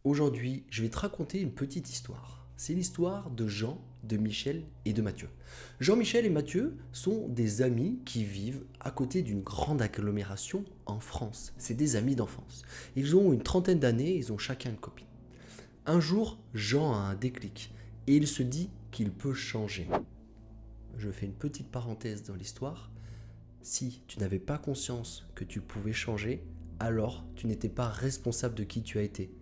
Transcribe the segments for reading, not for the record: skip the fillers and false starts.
Aujourd'hui, je vais te raconter une petite histoire. C'est l'histoire de Jean, de Michel et de Mathieu. Jean-Michel et Mathieu sont des amis qui vivent à côté d'une grande agglomération en France. C'est des amis d'enfance. Ils ont une trentaine d'années, ils ont chacun une copine. Un jour, Jean a un déclic et il se dit qu'il peut changer. Je fais une petite parenthèse dans l'histoire. Si tu n'avais pas conscience que tu pouvais changer, alors tu n'étais pas responsable de qui tu as été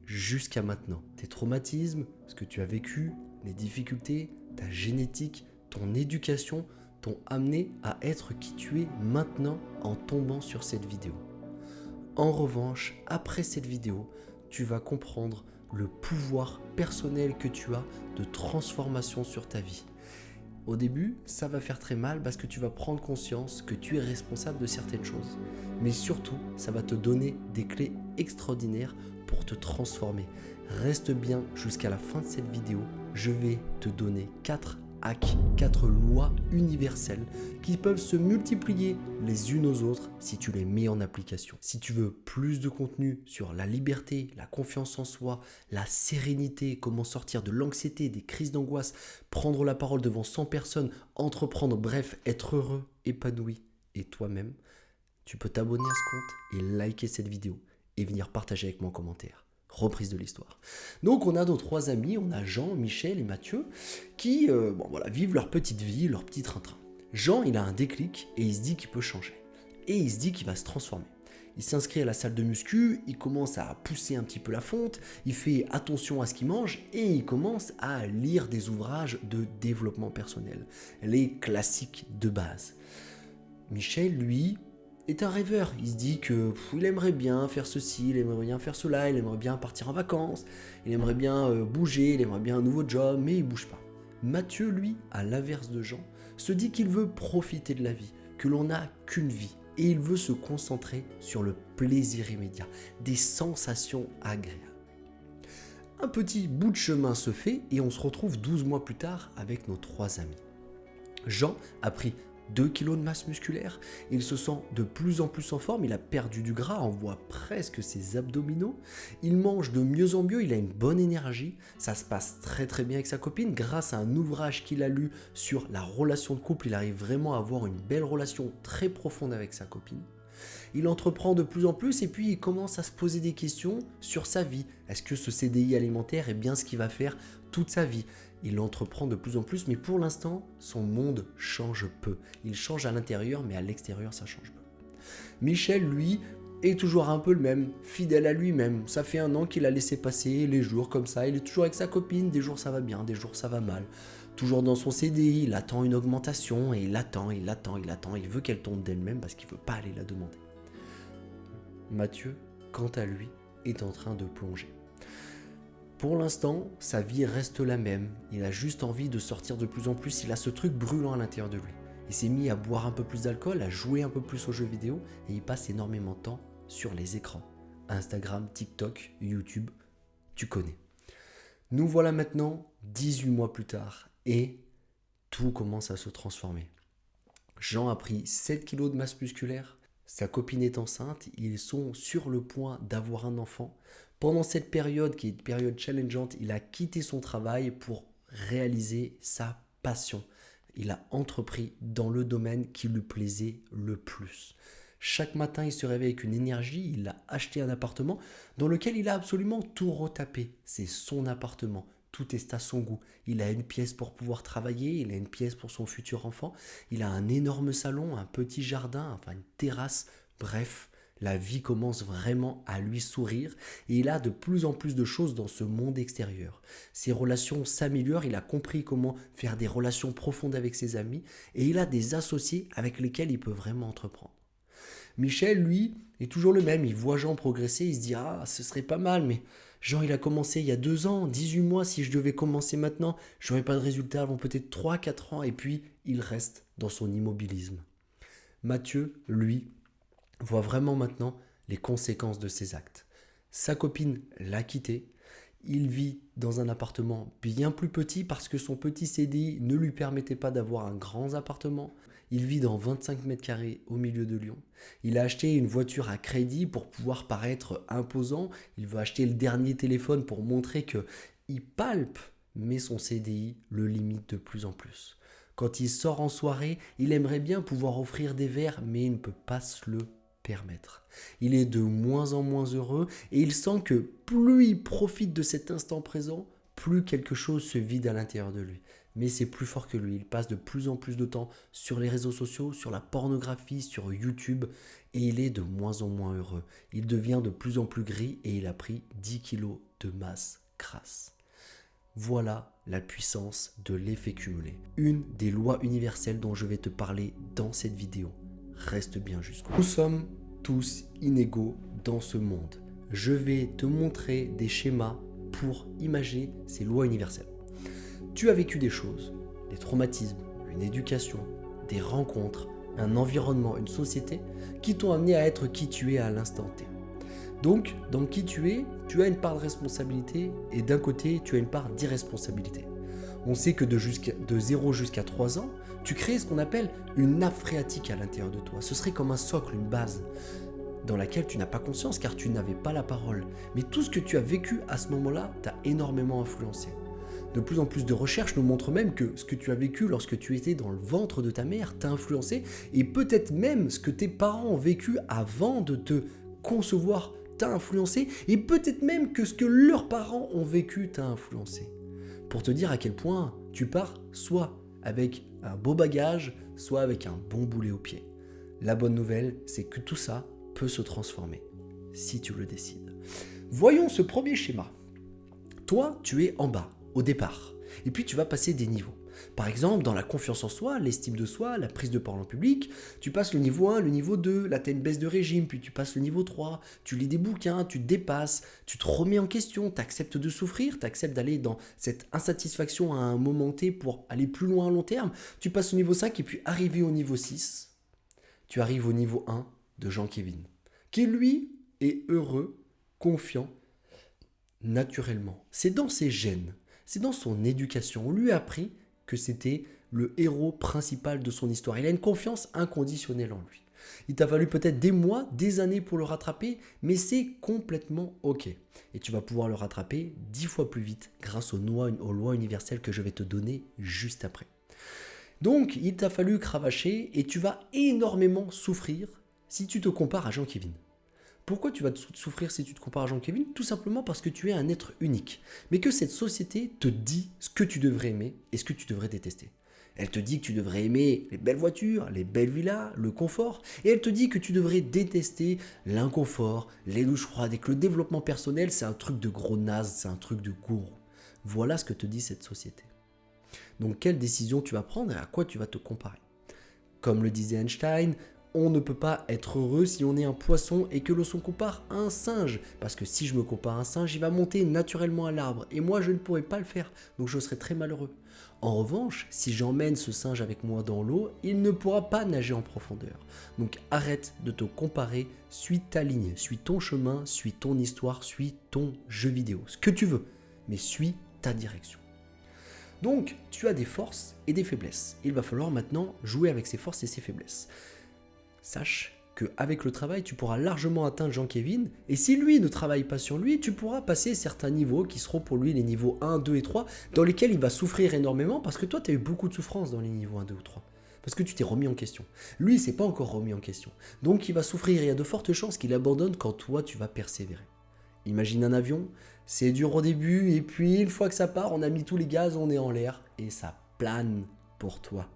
jusqu'à maintenant. Tes traumatismes, ce que tu as vécu, les difficultés, ta génétique, ton éducation t'ont amené à être qui tu es maintenant en tombant sur cette vidéo. En revanche, après cette vidéo, tu vas comprendre le pouvoir personnel que tu as de transformation sur ta vie. Au début, ça va faire très mal parce que tu vas prendre conscience que tu es responsable de certaines choses. Mais surtout, ça va te donner des clés extraordinaires pour te transformer. Reste bien jusqu'à la fin de cette vidéo. Je vais te donner 4 hacks, 4 lois universelles qui peuvent se multiplier les unes aux autres si tu les mets en application. Si tu veux plus de contenu sur la liberté, la confiance en soi, la sérénité, comment sortir de l'anxiété, des crises d'angoisse, prendre la parole devant 100 personnes, entreprendre, bref, être heureux, épanoui et toi-même, tu peux t'abonner à ce compte et liker cette vidéo et venir partager avec moi en commentaire. Reprise de l'histoire. Donc on a nos 3 amis, on a Jean, Michel et Mathieu qui vivent leur petite vie, leur petit train-train. Jean, il a un déclic et il se dit qu'il peut changer. Et il se dit qu'il va se transformer. Il s'inscrit à la salle de muscu, il commence à pousser un petit peu la fonte, il fait attention à ce qu'il mange et il commence à lire des ouvrages de développement personnel, les classiques de base. Michel, lui, est un rêveur. Il se dit qu'il aimerait bien faire ceci, il aimerait bien faire cela, il aimerait bien partir en vacances, il aimerait bien bouger, il aimerait bien un nouveau job, mais il bouge pas. Mathieu, lui, à l'inverse de Jean, se dit qu'il veut profiter de la vie, que l'on n'a qu'une vie, et il veut se concentrer sur le plaisir immédiat, des sensations agréables. Un petit bout de chemin se fait et on se retrouve 12 mois plus tard avec nos 3 amis. Jean a pris 2 kilos de masse musculaire, il se sent de plus en plus en forme, il a perdu du gras, on voit presque ses abdominaux, il mange de mieux en mieux, il a une bonne énergie, ça se passe très très bien avec sa copine, grâce à un ouvrage qu'il a lu sur la relation de couple, il arrive vraiment à avoir une belle relation très profonde avec sa copine. Il entreprend de plus en plus et puis il commence à se poser des questions sur sa vie. Est-ce que ce CDI alimentaire est bien ce qu'il va faire toute sa vie? Il entreprend de plus en plus, mais pour l'instant, son monde change peu. Il change à l'intérieur, mais à l'extérieur, ça change peu. Michel, lui, est toujours un peu le même, fidèle à lui-même. Ça fait 1 an qu'il a laissé passer les jours comme ça. Il est toujours avec sa copine, des jours ça va bien, des jours ça va mal. Toujours dans son CDI, il attend une augmentation et il attend. Il veut qu'elle tombe d'elle-même parce qu'il ne veut pas aller la demander. Mathieu, quant à lui, est en train de plonger. Pour l'instant, sa vie reste la même. Il a juste envie de sortir de plus en plus. Il a ce truc brûlant à l'intérieur de lui. Il s'est mis à boire un peu plus d'alcool, à jouer un peu plus aux jeux vidéo et il passe énormément de temps sur les écrans. Instagram, TikTok, YouTube, tu connais. Nous voilà maintenant 18 mois plus tard et tout commence à se transformer. Jean a pris 7 kilos de masse musculaire, sa copine est enceinte, ils sont sur le point d'avoir un enfant. Pendant cette période, qui est une période challengeante, il a quitté son travail pour réaliser sa passion. Il a entrepris dans le domaine qui lui plaisait le plus. Chaque matin, il se réveille avec une énergie, il a acheté un appartement dans lequel il a absolument tout retapé. C'est son appartement. Tout est à son goût. Il a une pièce pour pouvoir travailler, il a une pièce pour son futur enfant, il a un énorme salon, un petit jardin, enfin une terrasse. Bref, la vie commence vraiment à lui sourire et il a de plus en plus de choses dans ce monde extérieur. Ses relations s'améliorent, il a compris comment faire des relations profondes avec ses amis et il a des associés avec lesquels il peut vraiment entreprendre. Michel, lui, est toujours le même. Il voit Jean progresser, il se dit « Ah, ce serait pas mal, mais Jean, il a commencé il y a 2 ans, 18 mois. Si je devais commencer maintenant, je n'aurais pas de résultat avant peut-être 3, 4 ans. » Et puis, il reste dans son immobilisme. Mathieu, lui, voit vraiment maintenant les conséquences de ses actes. Sa copine l'a quitté. Il vit dans un appartement bien plus petit parce que son petit CDI ne lui permettait pas d'avoir un grand appartement. Il vit dans 25 mètres carrés au milieu de Lyon. Il a acheté une voiture à crédit pour pouvoir paraître imposant. Il veut acheter le dernier téléphone pour montrer qu'il palpe, mais son CDI le limite de plus en plus. Quand il sort en soirée, il aimerait bien pouvoir offrir des verres, mais il ne peut pas se le permettre. Il est de moins en moins heureux et il sent que plus il profite de cet instant présent, plus quelque chose se vide à l'intérieur de lui. Mais c'est plus fort que lui. Il passe de plus en plus de temps sur les réseaux sociaux, sur la pornographie, sur YouTube et il est de moins en moins heureux. Il devient de plus en plus gris et il a pris 10 kilos de masse grasse. Voilà la puissance de l'effet cumulé. Une des lois universelles dont je vais te parler dans cette vidéo. Reste bien jusqu'au bout. Nous sommes tous inégaux dans ce monde. Je vais te montrer des schémas pour imaginer ces lois universelles. Tu as vécu des choses, des traumatismes, une éducation, des rencontres, un environnement, une société qui t'ont amené à être qui tu es à l'instant T. Donc, dans qui tu es, tu as une part de responsabilité et d'un côté, tu as une part d'irresponsabilité. On sait que de 0 jusqu'à 3 ans, tu crées ce qu'on appelle une nappe phréatique à l'intérieur de toi. Ce serait comme un socle, une base dans laquelle tu n'as pas conscience car tu n'avais pas la parole. Mais tout ce que tu as vécu à ce moment-là t'a énormément influencé. De plus en plus de recherches nous montrent même que ce que tu as vécu lorsque tu étais dans le ventre de ta mère t'a influencé et peut-être même ce que tes parents ont vécu avant de te concevoir t'a influencé et peut-être même que ce que leurs parents ont vécu t'a influencé. Pour te dire à quel point tu pars soit avec un beau bagage, soit avec un bon boulet au pied. La bonne nouvelle, c'est que tout ça peut se transformer si tu le décides. Voyons ce premier schéma. Toi, tu es en bas, au départ, et puis tu vas passer des niveaux. Par exemple, dans la confiance en soi, l'estime de soi, la prise de parole en public, tu passes le niveau 1, le niveau 2, là tu as une baisse de régime, puis tu passes le niveau 3, tu lis des bouquins, tu te dépasses, tu te remets en question, tu acceptes de souffrir, tu acceptes d'aller dans cette insatisfaction à un moment T pour aller plus loin à long terme, tu passes au niveau 5 et puis arrivé au niveau 6, tu arrives au niveau 1 de Jean-Kévin, qui lui est heureux, confiant, naturellement. C'est dans ses gènes, c'est dans son éducation, on lui a appris que c'était le héros principal de son histoire. Il a une confiance inconditionnelle en lui. Il t'a fallu peut-être des mois, des années pour le rattraper, mais c'est complètement OK. Et tu vas pouvoir le rattraper 10 fois plus vite grâce aux lois universelles que je vais te donner juste après. Donc, il t'a fallu cravacher et tu vas énormément souffrir si tu te compares à Jean-Kévin. Pourquoi tu vas souffrir si tu te compares à Jean-Kévin? Tout simplement parce que tu es un être unique, mais que cette société te dit ce que tu devrais aimer et ce que tu devrais détester. Elle te dit que tu devrais aimer les belles voitures, les belles villas, le confort, et elle te dit que tu devrais détester l'inconfort, les douches froides, et que le développement personnel, c'est un truc de gros naze, c'est un truc de gourou. Voilà ce que te dit cette société. Donc, quelle décision tu vas prendre et à quoi tu vas te comparer? Comme le disait Einstein, on ne peut pas être heureux si on est un poisson et que l'on se compare à un singe. Parce que si je me compare à un singe, il va monter naturellement à l'arbre. Et moi, je ne pourrais pas le faire. Donc, je serais très malheureux. En revanche, si j'emmène ce singe avec moi dans l'eau, il ne pourra pas nager en profondeur. Donc, arrête de te comparer. Suis ta ligne, suis ton chemin, suis ton histoire, suis ton jeu vidéo. Ce que tu veux, mais suis ta direction. Donc, tu as des forces et des faiblesses. Il va falloir maintenant jouer avec ces forces et ces faiblesses. Sache qu'avec le travail, tu pourras largement atteindre Jean-Kévin et si lui ne travaille pas sur lui, tu pourras passer certains niveaux qui seront pour lui les niveaux 1, 2 et 3 dans lesquels il va souffrir énormément parce que toi, tu as eu beaucoup de souffrance dans les niveaux 1, 2 ou 3 parce que tu t'es remis en question. Lui, il ne s'est pas encore remis en question. Donc, il va souffrir et il y a de fortes chances qu'il abandonne quand toi, tu vas persévérer. Imagine un avion, c'est dur au début et puis une fois que ça part, on a mis tous les gaz, on est en l'air et ça plane pour toi.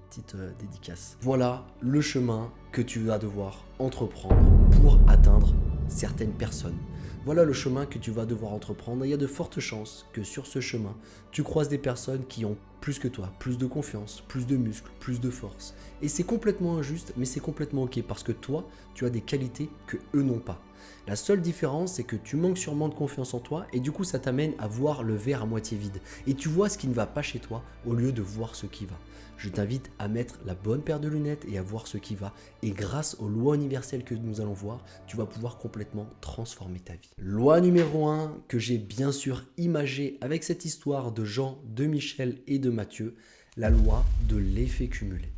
Petite dédicace. Voilà le chemin que tu vas devoir entreprendre pour atteindre certaines personnes. Voilà le chemin que tu vas devoir entreprendre. Il y a de fortes chances que sur ce chemin, tu croises des personnes qui ont plus que toi, plus de confiance, plus de muscles, plus de force. Et c'est complètement injuste, mais c'est complètement OK parce que toi, tu as des qualités que eux n'ont pas. La seule différence, c'est que tu manques sûrement de confiance en toi et du coup, ça t'amène à voir le verre à moitié vide. Et tu vois ce qui ne va pas chez toi au lieu de voir ce qui va. Je t'invite à mettre la bonne paire de lunettes et à voir ce qui va. Et grâce aux lois universelles que nous allons voir, tu vas pouvoir complètement transformer ta vie. Loi numéro 1 que j'ai bien sûr imagée avec cette histoire de Jean, de Michel et de Mathieu, la loi de l'effet cumulé.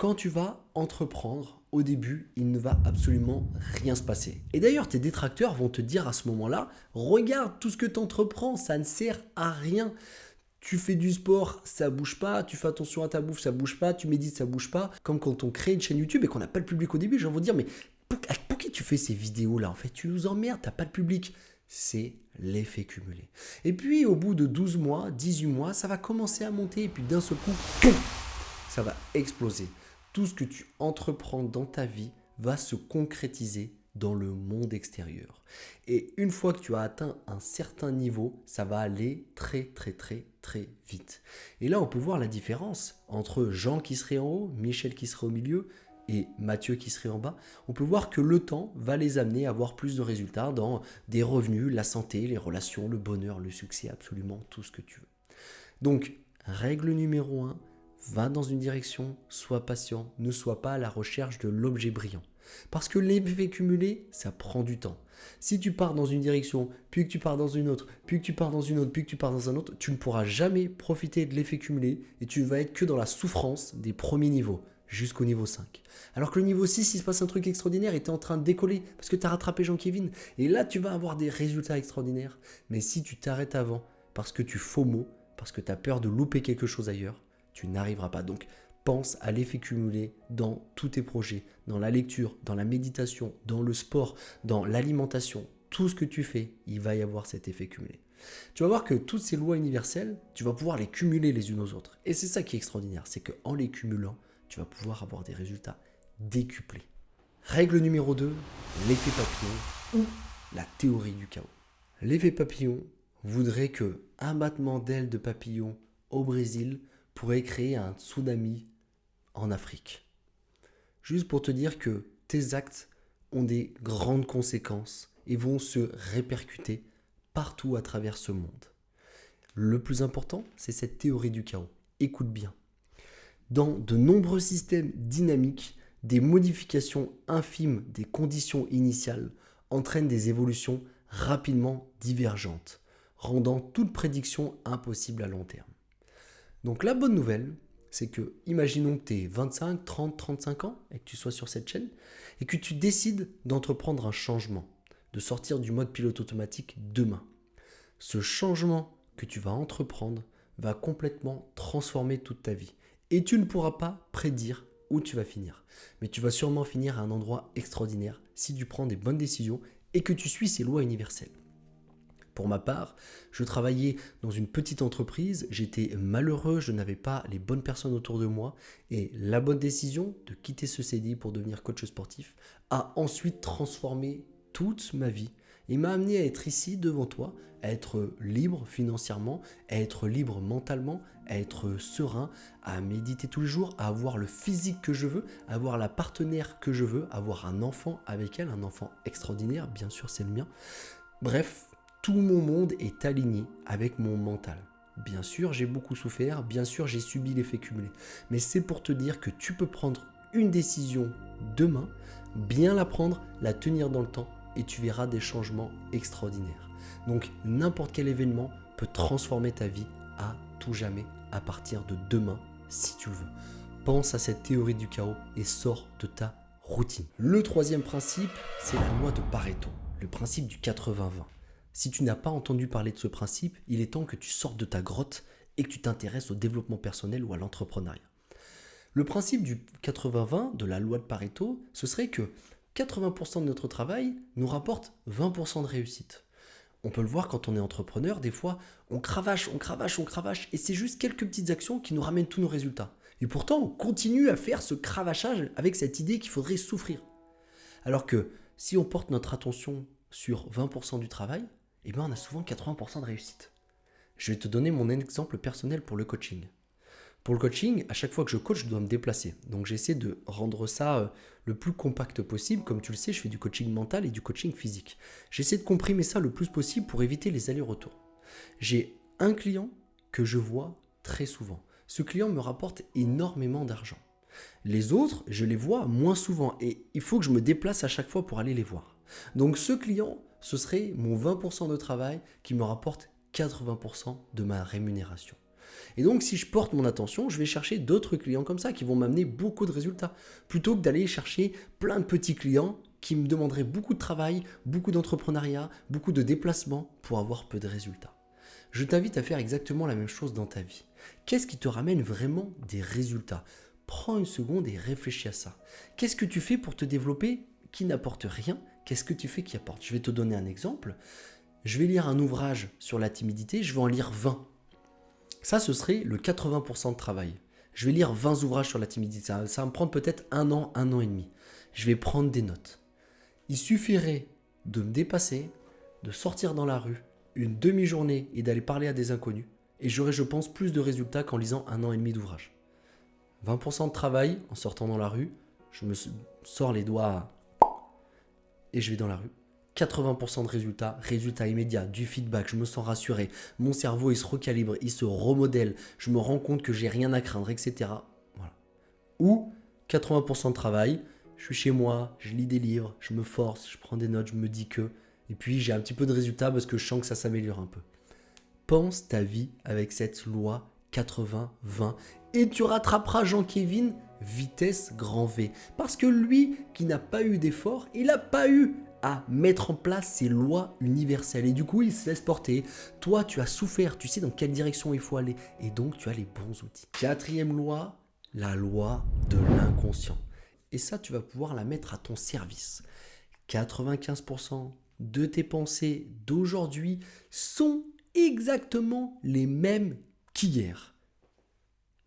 Quand tu vas entreprendre, au début, il ne va absolument rien se passer. Et d'ailleurs, tes détracteurs vont te dire à ce moment-là, regarde tout ce que tu entreprends, ça ne sert à rien. Tu fais du sport, ça bouge pas, tu fais attention à ta bouffe, ça bouge pas, tu médites, ça bouge pas. Comme quand on crée une chaîne YouTube et qu'on n'a pas le public au début, les gens vont dire, mais pour qui tu fais ces vidéos-là? En fait, tu nous emmerdes, t'as pas de public. C'est l'effet cumulé. Et puis, au bout de 12 mois, 18 mois, ça va commencer à monter et puis d'un seul coup, poum, ça va exploser. Tout ce que tu entreprends dans ta vie va se concrétiser dans le monde extérieur. Et une fois que tu as atteint un certain niveau, ça va aller très très très très vite. Et là, on peut voir la différence entre Jean qui serait en haut, Michel qui serait au milieu et Mathieu qui serait en bas. On peut voir que le temps va les amener à avoir plus de résultats dans des revenus, la santé, les relations, le bonheur, le succès, absolument tout ce que tu veux. Donc, règle numéro 1, va dans une direction, sois patient, ne sois pas à la recherche de l'objet brillant. Parce que l'effet cumulé, ça prend du temps. Si tu pars dans une direction, puis que tu pars dans une autre, puis que tu pars dans une autre, puis que tu pars dans un autre, tu ne pourras jamais profiter de l'effet cumulé et tu ne vas être que dans la souffrance des premiers niveaux, jusqu'au niveau 5. Alors que le niveau 6, il se passe un truc extraordinaire et tu es en train de décoller parce que tu as rattrapé Jean-Kévin. Et là, tu vas avoir des résultats extraordinaires. Mais si tu t'arrêtes avant, parce que tu FOMO, parce que tu as peur de louper quelque chose ailleurs, tu n'arriveras pas. Donc, pense à l'effet cumulé dans tous tes projets, dans la lecture, dans la méditation, dans le sport, dans l'alimentation. Tout ce que tu fais, il va y avoir cet effet cumulé. Tu vas voir que toutes ces lois universelles, tu vas pouvoir les cumuler les unes aux autres. Et c'est ça qui est extraordinaire, c'est qu'en les cumulant, tu vas pouvoir avoir des résultats décuplés. Règle numéro 2, l'effet papillon ou la théorie du chaos. L'effet papillon voudrait que un battement d'ailes de papillon au Brésil pourrait créer un tsunami en Afrique. Juste pour te dire que tes actes ont des grandes conséquences et vont se répercuter partout à travers ce monde. Le plus important, c'est cette théorie du chaos. Écoute bien. Dans de nombreux systèmes dynamiques, des modifications infimes des conditions initiales entraînent des évolutions rapidement divergentes, rendant toute prédiction impossible à long terme. Donc la bonne nouvelle, c'est que, imaginons que tu aies 25, 30, 35 ans et que tu sois sur cette chaîne et que tu décides d'entreprendre un changement, de sortir du mode pilote automatique demain. Ce changement que tu vas entreprendre va complètement transformer toute ta vie. Et tu ne pourras pas prédire où tu vas finir. Mais tu vas sûrement finir à un endroit extraordinaire si tu prends des bonnes décisions et que tu suis ces lois universelles. Pour ma part, je travaillais dans une petite entreprise, j'étais malheureux, je n'avais pas les bonnes personnes autour de moi et la bonne décision de quitter ce CDI pour devenir coach sportif a ensuite transformé toute ma vie et m'a amené à être ici devant toi, à être libre financièrement, à être libre mentalement, à être serein, à méditer tous les jours, à avoir le physique que je veux, à avoir la partenaire que je veux, à avoir un enfant avec elle, un enfant extraordinaire, bien sûr c'est le mien. Bref, tout mon monde est aligné avec mon mental. Bien sûr, j'ai beaucoup souffert, bien sûr, j'ai subi l'effet cumulé. Mais c'est pour te dire que tu peux prendre une décision demain, bien la prendre, la tenir dans le temps et tu verras des changements extraordinaires. Donc, n'importe quel événement peut transformer ta vie à tout jamais à partir de demain si tu le veux. Pense à cette théorie du chaos et sors de ta routine. Le troisième principe, c'est la loi de Pareto, le principe du 80-20. Si tu n'as pas entendu parler de ce principe, il est temps que tu sortes de ta grotte et que tu t'intéresses au développement personnel ou à l'entrepreneuriat. Le principe du 80-20, de la loi de Pareto, ce serait que 80% de notre travail nous rapporte 20% de réussite. On peut le voir quand on est entrepreneur, des fois on cravache et c'est juste quelques petites actions qui nous ramènent tous nos résultats. Et pourtant on continue à faire ce cravachage avec cette idée qu'il faudrait souffrir. Alors que si on porte notre attention sur 20% du travail, eh ben on a souvent 80% de réussite. Je vais te donner mon exemple personnel pour le coaching. Pour le coaching, à chaque fois que je coach, je dois me déplacer. Donc j'essaie de rendre ça le plus compact possible. Comme tu le sais, je fais du coaching mental et du coaching physique. J'essaie de comprimer ça le plus possible pour éviter les allers-retours. J'ai un client que je vois très souvent. Ce client me rapporte énormément d'argent. Les autres, je les vois moins souvent et il faut que je me déplace à chaque fois pour aller les voir. Donc ce client, ce serait mon 20% de travail qui me rapporte 80% de ma rémunération. Et donc, si je porte mon attention, je vais chercher d'autres clients comme ça qui vont m'amener beaucoup de résultats, plutôt que d'aller chercher plein de petits clients qui me demanderaient beaucoup de travail, beaucoup d'entrepreneuriat, beaucoup de déplacements pour avoir peu de résultats. Je t'invite à faire exactement la même chose dans ta vie. Qu'est-ce qui te ramène vraiment des résultats? Prends une seconde et réfléchis à ça. Qu'est-ce que tu fais pour te développer qui n'apporte rien? Qu'est-ce que tu fais qui apporte? Je vais te donner un exemple. Je vais lire un ouvrage sur la timidité, je vais en lire 20. Ça, ce serait le 80% de travail. Je vais lire 20 ouvrages sur la timidité. Ça va me prendre peut-être un an et demi. Je vais prendre des notes. Il suffirait de me dépasser, de sortir dans la rue, une demi-journée et d'aller parler à des inconnus. Et j'aurai, je pense, plus de résultats qu'en lisant un an et demi d'ouvrage. 20% de travail en sortant dans la rue, je me sors les doigts et je vais dans la rue. 80% de résultats immédiats, du feedback, je me sens rassuré, mon cerveau il se recalibre, il se remodèle, je me rends compte que j'ai rien à craindre, etc. Voilà. Ou 80% de travail, je suis chez moi, je lis des livres, je me force, je prends des notes, je me dis que, et puis j'ai un petit peu de résultats parce que je sens que ça s'améliore un peu. Pense ta vie avec cette loi 80-20 et tu rattraperas Jean-Kévin vitesse grand V. Parce que lui qui n'a pas eu d'effort, il n'a pas eu à mettre en place ces lois universelles. Et du coup, il se laisse porter. Toi, tu as souffert, tu sais dans quelle direction il faut aller. Et donc, tu as les bons outils. Quatrième loi, la loi de l'inconscient. Et ça, tu vas pouvoir la mettre à ton service. 95% de tes pensées d'aujourd'hui sont exactement les mêmes qu'hier.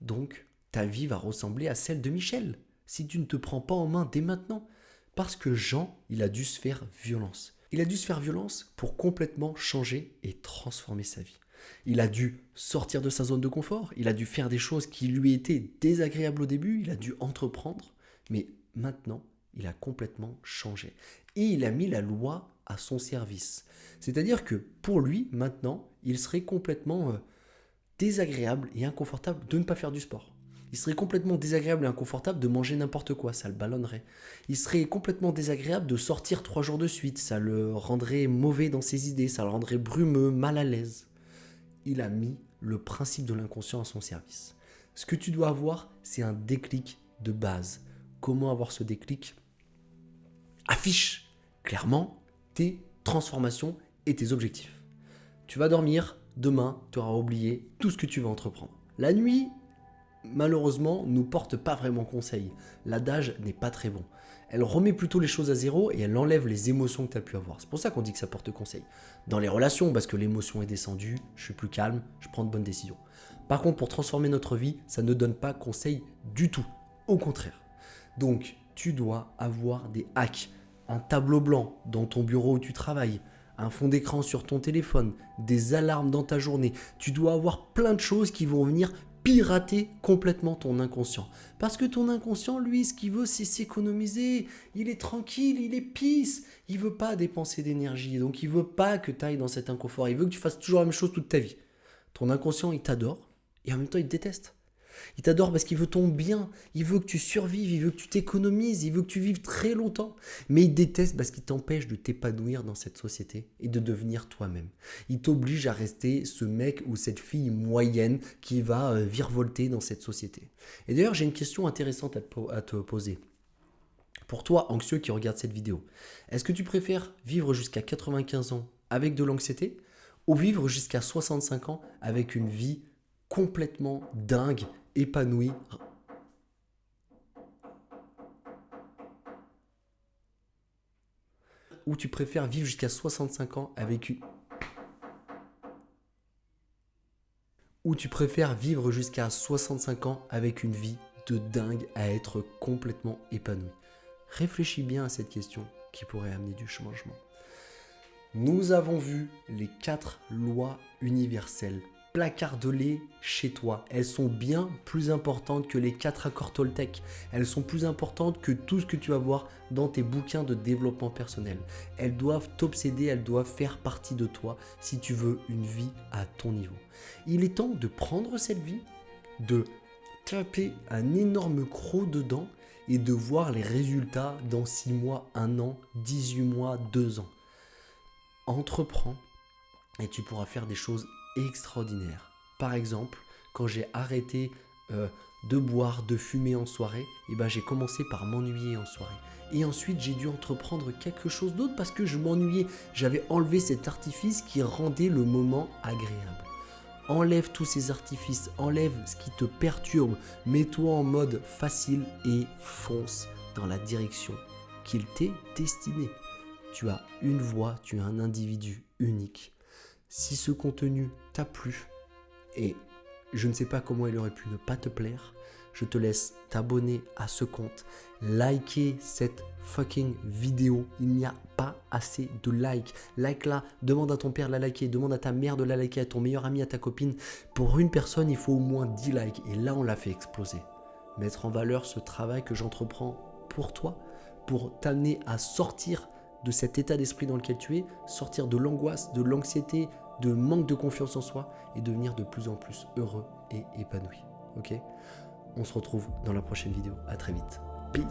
Donc, ta vie va ressembler à celle de Michel, si tu ne te prends pas en main dès maintenant. Parce que Jean, il a dû se faire violence. Il a dû se faire violence pour complètement changer et transformer sa vie. Il a dû sortir de sa zone de confort, il a dû faire des choses qui lui étaient désagréables au début, il a dû entreprendre, mais maintenant, il a complètement changé. Et il a mis la loi à son service. C'est-à-dire que pour lui, maintenant, il serait complètement désagréable et inconfortable de ne pas faire du sport. Il serait complètement désagréable et inconfortable de manger n'importe quoi, ça le ballonnerait. Il serait complètement désagréable de sortir 3 jours de suite, ça le rendrait mauvais dans ses idées, ça le rendrait brumeux, mal à l'aise. Il a mis le principe de l'inconscient à son service. Ce que tu dois avoir, c'est un déclic de base. Comment avoir ce déclic? Affiche clairement tes transformations et tes objectifs. Tu vas dormir, demain, tu auras oublié tout ce que tu vas entreprendre. La nuit, malheureusement, nous porte pas vraiment conseil. L'adage n'est pas très bon. Elle remet plutôt les choses à zéro et elle enlève les émotions que tu as pu avoir. C'est pour ça qu'on dit que ça porte conseil. Dans les relations, parce que l'émotion est descendue, je suis plus calme, je prends de bonnes décisions. Par contre, pour transformer notre vie, ça ne donne pas conseil du tout. Au contraire. Donc, tu dois avoir des hacks. Un tableau blanc dans ton bureau où tu travailles, un fond d'écran sur ton téléphone, des alarmes dans ta journée. Tu dois avoir plein de choses qui vont venir pirater complètement ton inconscient. Parce que ton inconscient, lui, ce qu'il veut, c'est s'économiser. Il est tranquille, il est peace. Il veut pas dépenser d'énergie. Donc, il veut pas que tu ailles dans cet inconfort. Il veut que tu fasses toujours la même chose toute ta vie. Ton inconscient, il t'adore et en même temps, il te déteste. Il t'adore parce qu'il veut ton bien, il veut que tu survives, il veut que tu t'économises, il veut que tu vives très longtemps. Mais il déteste parce qu'il t'empêche de t'épanouir dans cette société et de devenir toi-même. Il t'oblige à rester ce mec ou cette fille moyenne qui va virevolter dans cette société. Et d'ailleurs, j'ai une question intéressante à te poser. Pour toi, anxieux qui regarde cette vidéo, est-ce que tu préfères vivre jusqu'à 95 ans avec de l'anxiété ou vivre jusqu'à 65 ans avec une vie complètement dingue, épanouie? Ou tu préfères vivre jusqu'à 65 ans avec une... Ou tu préfères vivre jusqu'à 65 ans avec une vie de dingue à être complètement épanoui? Réfléchis bien à cette question qui pourrait amener du changement. Nous avons vu les 4 lois universelles. Placardez-les chez toi. Elles sont bien plus importantes que les 4 accords Toltec. Elles sont plus importantes que tout ce que tu vas voir dans tes bouquins de développement personnel. Elles doivent t'obséder, elles doivent faire partie de toi si tu veux une vie à ton niveau. Il est temps de prendre cette vie, de taper un énorme croc dedans et de voir les résultats dans 6 mois, 1 an, 18 mois, 2 ans. Entreprends et tu pourras faire des choses extraordinaires. Par exemple, quand j'ai arrêté de boire, de fumer en soirée, et ben j'ai commencé par m'ennuyer en soirée. Et ensuite, j'ai dû entreprendre quelque chose d'autre parce que je m'ennuyais. J'avais enlevé cet artifice qui rendait le moment agréable. Enlève tous ces artifices, enlève ce qui te perturbe, mets-toi en mode facile et fonce dans la direction qu'il t'est destiné. Tu as une voix, tu es un individu unique. Si ce contenu t'a plu, et je ne sais pas comment il aurait pu ne pas te plaire, je te laisse t'abonner à ce compte, liker cette fucking vidéo. Il n'y a pas assez de likes. Like-la, demande à ton père de la liker, demande à ta mère de la liker, à ton meilleur ami, à ta copine. Pour une personne, il faut au moins 10 likes. Et là, on l'a fait exploser. Mettre en valeur ce travail que j'entreprends pour toi, pour t'amener à sortir de cet état d'esprit dans lequel tu es, sortir de l'angoisse, de l'anxiété, de manque de confiance en soi et devenir de plus en plus heureux et épanoui. Ok ? On se retrouve dans la prochaine vidéo. À très vite. Peace.